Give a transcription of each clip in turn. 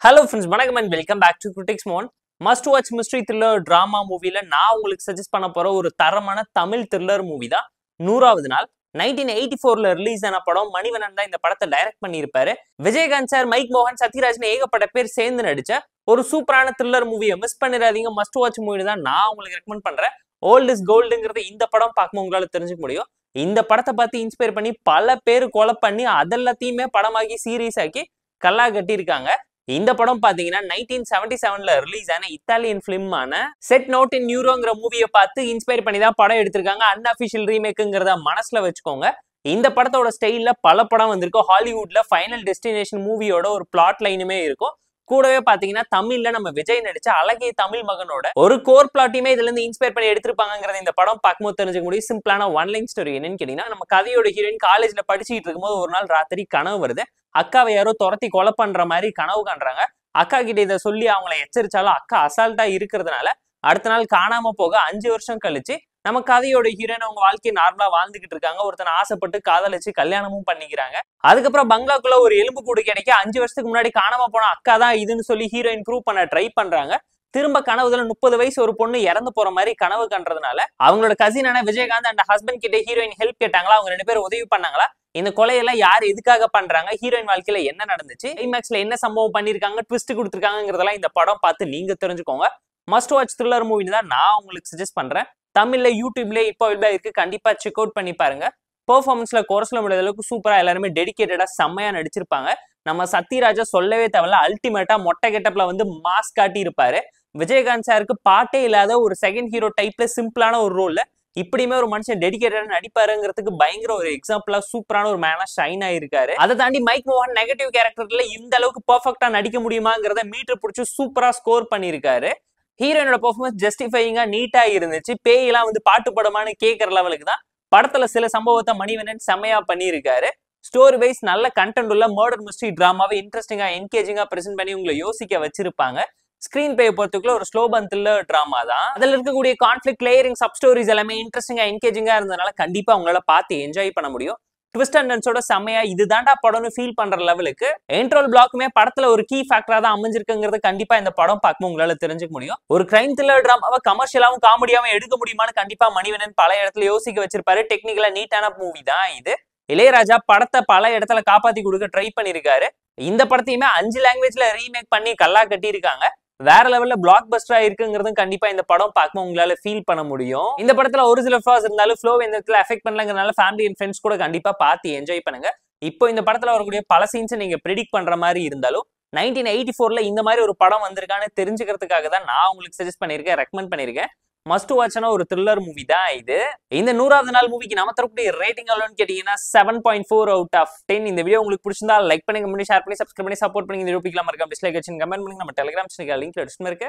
Hello friends, வணக்கம் and welcome back to Critics Mon. Must watch mystery thriller drama மூவில நான் உங்களுக்கு suggest பண்ண போற ஒரு தரமான தமிழ் த்ரில்லர் மூவி தான் 100வது நாள். 1984ல ரிலீஸ் ஆன படம். மணிவண்ணன் தான் இந்த படத்தை டைரக்ட் பண்ணியிருப்பாரு. விஜயகாந்த் சார், மைக் மோகன், சத்யராஜ்னு ஏகப்பட்ட பேர் சேர்ந்து நடிச்ச ஒரு சூப்பரான த்ரில்லர் மூவியை மிஸ் பண்ணிடாதீங்க. மஸ்ட் வாட்ச் மூவி தான் நான் உங்களுக்கு ரெக்கமெண்ட் பண்றேன். ஓல்ட் இஸ் கோல்டுங்கிறது இந்த படம் பார்க்கும்போது உங்களால தெரிஞ்சுக்க முடியும். இந்த படத்தை பார்த்து இன்ஸ்பயர் பண்ணி பல பேர் கொலை பண்ணி அதெல்லாத்தையுமே படமாக்கி சீரீஸ் ஆக்கி கல்லா கட்டியிருக்காங்க. இந்த படம் பாத்தீங்கன்னா 1977ல ரிலீஸ் ஆன இத்தாலியன் பிலிமான செட் நோட் இன் நியூரோங்கிற மூவியை பார்த்து இன்ஸ்பயர் பண்ணி தான் படம் எடுத்திருக்காங்க. அன்அபிஷியல் ரீமேக்குங்கிறத மனசுல வச்சுக்கோங்க. இந்த படத்தோட ஸ்டைல்ல பல படம் வந்திருக்கும். ஹாலிவுட்ல ஃபைனல் டெஸ்டினேஷன் மூவியோட ஒரு பிளாட் லைனுமே இருக்கும். கூடவே பாத்தீங்கன்னா தமிழ்ல நம்ம விஜய் நடிச்ச அழகிய தமிழ் மகனோட ஒரு கோர் பிளாட்டையுமே இதுல இருந்து இன்ஸ்பயர் பண்ணி எடுத்திருப்பாங்கிறத இந்த படம் பார்க்கும்போது தெரிஞ்சுக்க முடியும். சிம்பிளான ஒன் லைன் ஸ்டோரி என்னன்னு கேட்டீங்கன்னா, நம்ம கதையோட ஹீரோயின் காலேஜ்ல படிச்சுட்டு இருக்கும்போது ஒரு நாள் ராத்திரி கனவு வருது. அக்காவை யாரோ துரத்தி கொலை பண்ற மாதிரி கனவு காண்றாங்க. அக்கா கிட்ட இதை சொல்லி அவங்கள எச்சரிச்சாலும் அக்கா அசால்ட்டா இருக்கிறதுனால அடுத்த நாள் காணாம போக 5 வருஷம் கழிச்சு நம்ம கதையோட ஹீரோயின் அவங்க வாழ்க்கையை நார்மலா வாழ்ந்துகிட்டு இருக்காங்க. ஒருத்தனை ஆசைப்பட்டு காதலிச்சு கல்யாணமும் பண்ணிக்கிறாங்க. அதுக்கப்புறம் பங்களாக்குள்ள ஒரு எலும்பு கூடு கிடைக்க 5 வருஷத்துக்கு முன்னாடி காணாம போன அக்கா தான் இதுன்னு சொல்லி ஹீரோயின் ப்ரூவ் பண்ண ட்ரை பண்றாங்க. திரும்ப கனவுல 30 வயசு ஒரு பொண்ணு இறந்து போற மாதிரி கனவு கண்டதுனால அவங்களோட கசினான விஜயகாந்த் அண்ட் ஹஸ்பண்ட் கிட்ட ஹீரோயின் ஹெல்ப் கேட்டாங்களா. அவங்க 2 பேரும் உதவி பண்ணாங்களா. இந்த கொலையெல்லாம் யார் எதுக்காக பண்றாங்க, ஹீரோயின் வாழ்க்கையில என்ன நடந்துச்சு, கிளைமேக்ஸ்ல என்ன சம்பவம் பண்ணிருக்காங்க, ட்விஸ்ட் கொடுத்துருக்காங்கிறதெல்லாம் இந்த படம் பார்த்து நீங்க தெரிஞ்சுக்கோங்க. மஸ்ட் வாட்ச் த்ரில்லர் மூவின்னு தான் நான் உங்களுக்கு சஜஸ்ட் பண்றேன். தமிழ்ல யூடியூப்ல இப்போ இருக்கு, கண்டிப்பா செக் அவுட் பண்ணி பாருங்க. பெர்ஃபார்மன்ஸ்ல குறைச்சல முடியாத அளவுக்கு சூப்பரா எல்லாருமே டெடிகேட்டடா செம்மையா நடிச்சிருப்பாங்க. நம்ம சத்யராஜா சொல்லவே தேவையில்ல, அல்டிமேட்டா மொட்டை கெட்டப்ல வந்து மாஸ் காட்டி இருப்பாரு. விஜயகாந்த் சாருக்கு பாட்டே இல்லாத ஒரு செகண்ட் ஹீரோ டைப்ல சிம்பிளான ஒரு ரோல்ல இப்படியுமே ஒரு மனுஷன் டெடிகேட்டடா நடிப்பாருங்கிறதுக்கு பயங்கர ஒரு எக்ஸாம்பிளா சூப்பரான ஒரு மேனா ஷைன் ஆயிருக்காரு. அதை தாண்டி மைக் மோகன் நெகட்டிவ் கேரக்டர்ல இந்த அளவுக்கு பெர்ஃபெக்டா நடிக்க முடியுமாங்கிறத மீட்டர் பிடிச்சி சூப்பரா ஸ்கோர் பண்ணியிருக்காரு. ஹீரோயினோட பெர்ஃபார்மன்ஸ் ஜஸ்டிஃபையிங்கா நீட்டா இருந்துச்சு. பேயெல்லாம் வந்து பாட்டு படமானு கேட்கற லெவலுக்கு தான் படத்துல சில சம்பவத்தை மணிவண்ணன் செம்மையா பண்ணியிருக்காரு. ஸ்டோரி வைஸ் நல்ல கண்டென்ட் உள்ள மர்டர் மிஸ்ட்ரி டிராமாவை இன்ட்ரெஸ்டிங்கா என்கேஜிங்கா பிரசென்ட் பண்ணி உங்களை யோசிக்க வச்சிருப்பாங்க. ஸ்கிரீன் பிளே பொறுத்துக்குள்ள ஒரு ஸ்லோ பர்ன் த்ரில்லர் டிராமா தான். அதுல இருக்கக்கூடிய கான்ஃபிளிக்ட், லேயரிங், சப் ஸ்டோரிஸ் எல்லாமே இன்ட்ரெஸ்டிங்கா என்கேஜிங்கா இருந்ததுனால கண்டிப்பா உங்களால பார்த்து என்ஜாய் பண்ண முடியும். ட்விஸ்ட் அண்ட் டர்ன்ஸோட செம்மையா இதுதான்டா படம்னு ஃபீல் பண்ற லெவலுக்கு இன்ட்ரோல் பிளாக்குமே படத்துல ஒரு கீ ஃபேக்டரா தான் அமைஞ்சிருக்குங்கிறது கண்டிப்பா இந்த படம் பார்க்கும்போது உங்களால தெரிஞ்சுக்க முடியும். ஒரு கிரைம் த்ரில்லர் டிராமாவை கமர்ஷியலாவும் காமெடியாவும் எடுக்க முடியுமான்னு கண்டிப்பா மணிவண்ணன் பல இடத்துல யோசிக்க வச்சிருப்பாரு. டெக்னிக்கலா நீட்டான மூவி தான் இது. இளையராஜா படத்தை பல இடத்துல காப்பாத்தி கொடுக்க ட்ரை பண்ணிருக்காரு. இந்த படத்தையுமே 5 லாங்குவேஜ்ல ரீமேக் பண்ணி கல்லா கட்டியிருக்காங்க. வேற லெவல்ல பிளாக் பஸ்டரா இருக்குங்கிறதும் கண்டிப்பா இந்த படம் பார்க்கும்போது உங்களால ஃபீல் பண்ண முடியும். இந்த படத்துல ஒரு சில ஃபிளாஸ் இருந்தாலும் ஃப்ளோ இந்த இடத்துல எஃபெக்ட் பண்ணலங்கிறதுனால ஃபேமிலி அண்ட் ஃப்ரெண்ட்ஸ் கூட கண்டிப்பா பார்த்து என்ஜாய் பண்ணுங்க. இப்போ இந்த படத்துல வரக்கூடிய பல சீன்ஸ் நீங்க ப்ரெடிக்ட் பண்ற மாதிரி இருந்தாலும் 1984ல இந்த மாதிரி ஒரு படம் வந்திருக்கான்னு தெரிஞ்சுக்கிறதுக்காக தான் நான் உங்களுக்கு சஜஸ்ட் பண்ணிருக்கேன், ரெக்கமெண்ட் பண்ணிருக்கேன். மஸ்ட் வாட்சான ஒரு த்ரில்லர் மூவி தான் இது. இந்த 100வது நாள் மூவிக்கு நம்ம தரக்கூடிய ரேட்டிங் எவ்வளவுன்னு கேட்டீங்கன்னா 7.4 out of 10. இந்த வீடியோ உங்களுக்கு பிடிச்சிருந்தா லைக் பண்ணி, கமெண்ட் பண்ணி, ஷேர் பண்ணி, சப்ஸ்கிரைப் பண்ணி சப்போர்ட் பண்ணி. இந்த வீடியோக்கு மறக்காம டிஸ்லைக் வச்சு கமெண்ட் பண்ணுங்க. நம்ம டெலிகிராம் சேனல் லிங்க் டிஸ்கிரிப்ஷன்ல இருக்கு,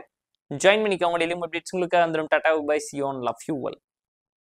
ஜாயின் பண்ணிக்கோங்க. டெய்லி அப்டேட்ஸ் உங்களுக்கு வந்துரும். Tata bye, see you on, love you all.